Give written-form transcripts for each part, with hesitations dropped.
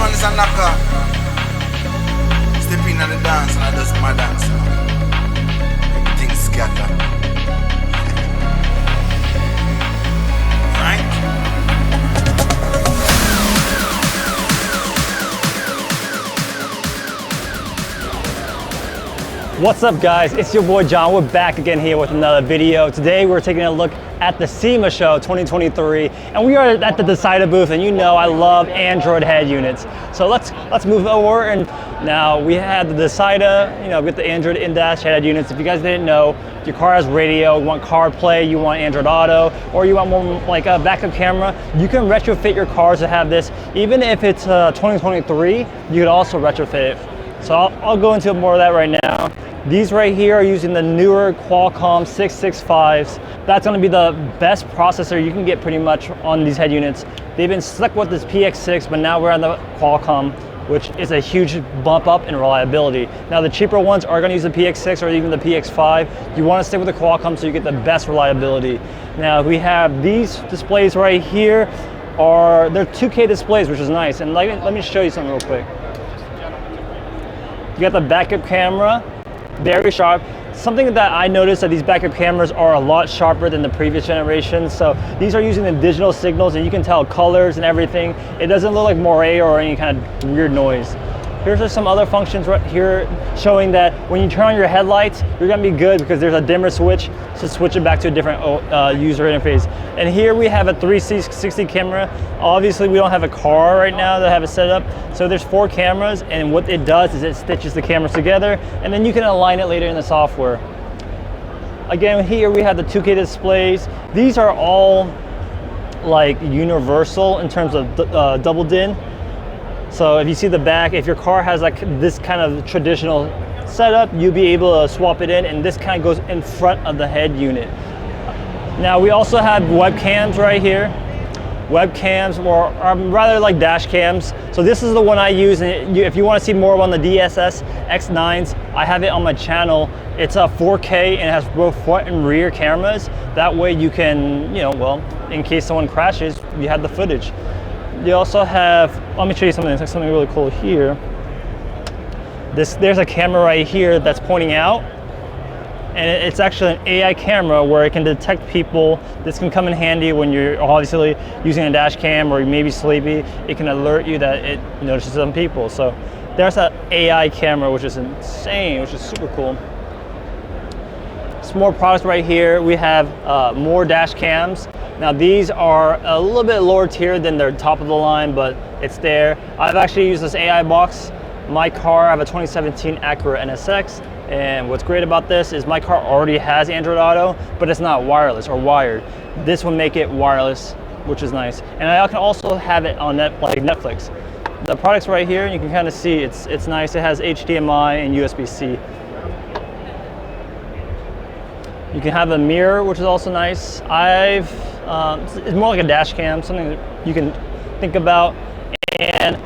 one is a knocker. Step in on the dance and I just my dance. Everything scatter. Right? What's up guys, it's your boy John. We're back again here with another video. Today we're taking a look at the SEMA show 2023 and we are at the Dasaita booth, and you know I love Android head units. So let's move over, and now we had the Dasaita, you know, with the Android in-dash head units. If you guys didn't know, your car has radio, you want CarPlay, you want Android Auto, or you want more like a backup camera, you can retrofit your cars to have this. Even if it's 2023, you could also retrofit it. So I'll go into more of that right now. These right here are using the newer Qualcomm 665s. That's going to be the best processor you can get pretty much on these head units. They've been stuck with this PX6, but now we're on the Qualcomm, which is a huge bump up in reliability. Now the cheaper ones are going to use the PX6 or even the PX5. You want to stick with the Qualcomm so you get the best reliability. Now we have these displays right here. They're 2K displays, which is nice. And let me show you something real quick. You got the backup camera. Very sharp. Something that I noticed that these backup cameras are a lot sharper than the previous generation. So these are using the digital signals, and you can tell colors and everything. It doesn't look like moire or any kind of weird noise. Here's just some other functions right here showing that when you turn on your headlights, you're gonna be good because there's a dimmer switch to switch it back to a different user interface. And here we have a 360 camera. Obviously we don't have a car right now that have it set up. So there's 4 cameras, and what it does is it stitches the cameras together, and then you can align it later in the software. Again, here we have the 2K displays. These are all like universal in terms of double din. So if you see the back, if your car has like this kind of traditional setup, you'll be able to swap it in, and this kind of goes in front of the head unit. Now we also have webcams right here. Webcams, or rather like dash cams. So this is the one I use, and if you want to see more on the DSS X9s, I have it on my channel. It's a 4K and it has both front and rear cameras. That way you can, you know, well, in case someone crashes, you have the footage. You also have, let me show you something really cool here. There's a camera right here that's pointing out, and it's actually an AI camera where it can detect people. This can come in handy when you're obviously using a dash cam or you may be sleepy. It can alert you that it notices some people. So there's an AI camera, which is insane, which is super cool. Some more products right here. We have more dash cams. Now these are a little bit lower tier than their top of the line, but it's there. I've actually used this AI box. My car, I have a 2017 Acura NSX, and what's great about this is my car already has Android Auto, but it's not wireless or wired. This will make it wireless, which is nice. And I can also have it on like Netflix. The product's right here, and you can kind of see it's nice. It has HDMI and USB-C. You can have a mirror, which is also nice. It's more like a dash cam, something that you can think about. And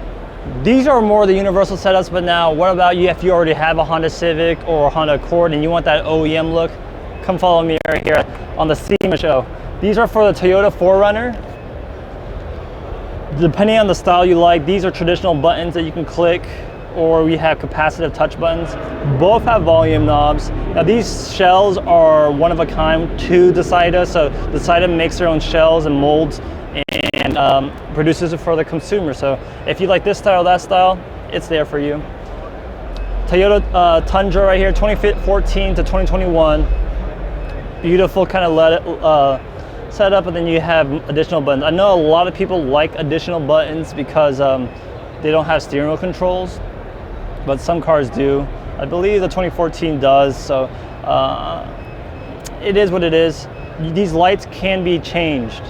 these are more the universal setups, but now what about you if you already have a Honda Civic or a Honda Accord and you want that OEM look? Come follow me right here on the SEMA show. These are for the Toyota 4Runner. Depending on the style you like, these are traditional buttons that you can click, or we have capacitive touch buttons. Both have volume knobs. Now these shells are one of a kind to Dasaita, so Dasaita makes their own shells and molds and produces it for the consumer. So if you like this style, that style, it's there for you. Toyota Tundra right here, 2014 to 2021. Beautiful kind of setup, and then you have additional buttons. I know a lot of people like additional buttons because they don't have steering wheel controls, but some cars do. I believe the 2014 does, so it is what it is. These lights can be changed.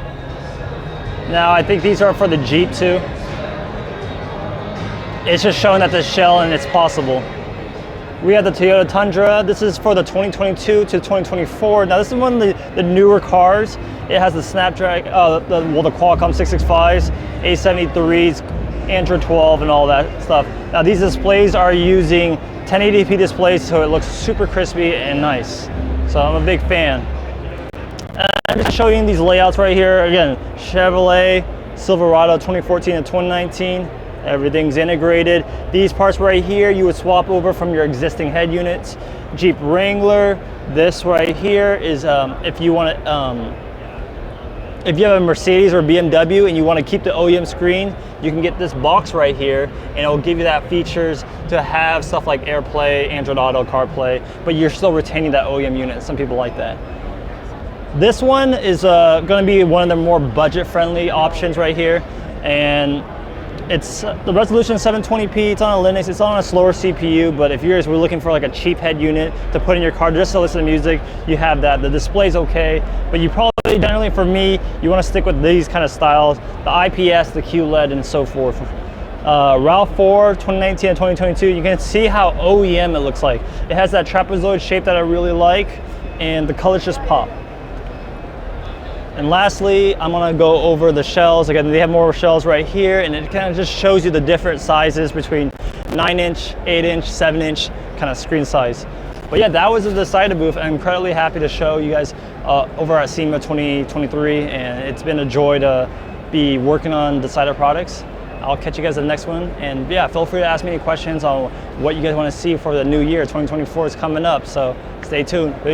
Now I think these are for the Jeep too. It's just showing that the shell, and it's possible. We have the Toyota Tundra. This is for the 2022 to 2024. Now this is one of the newer cars. It has the Snapdragon, the Qualcomm 665s, A73s, Android 12, and all that stuff. Now these displays are using 1080p displays, so it looks super crispy and nice. So I'm a big fan. I'm just showing you these layouts right here. Again, Chevrolet Silverado 2014 to 2019. Everything's integrated. These parts right here, you would swap over from your existing head units. Jeep Wrangler, this right here is if you want to, if you have a Mercedes or BMW and you want to keep the OEM screen, you can get this box right here and it'll give you that features to have stuff like AirPlay, Android Auto, CarPlay, but you're still retaining that OEM unit. Some people like that. This one is going to be one of the more budget-friendly options right here, and it's the resolution 720p. It's on a Linux. It's on a slower CPU, but if you're looking for like a cheap head unit to put in your car just to listen to music, you have that. The display's okay, but you probably generally, for me, you want to stick with these kind of styles: the IPS, the QLED, and so forth. RAV4 2019 and 2022. You can see how OEM it looks like. It has that trapezoid shape that I really like, and the colors just pop. And lastly, I'm gonna go over the shells. Again, they have more shells right here, and it kind of just shows you the different sizes between 9-inch, 8-inch, 7-inch kind of screen size. But yeah, that was the Dasaita booth. I'm incredibly happy to show you guys over at SEMA 2023, and it's been a joy to be working on Dasaita products. I'll catch you guys in the next one, and yeah, feel free to ask me any questions on what you guys want to see for the new year. 2024 is coming up, so stay tuned. Peace.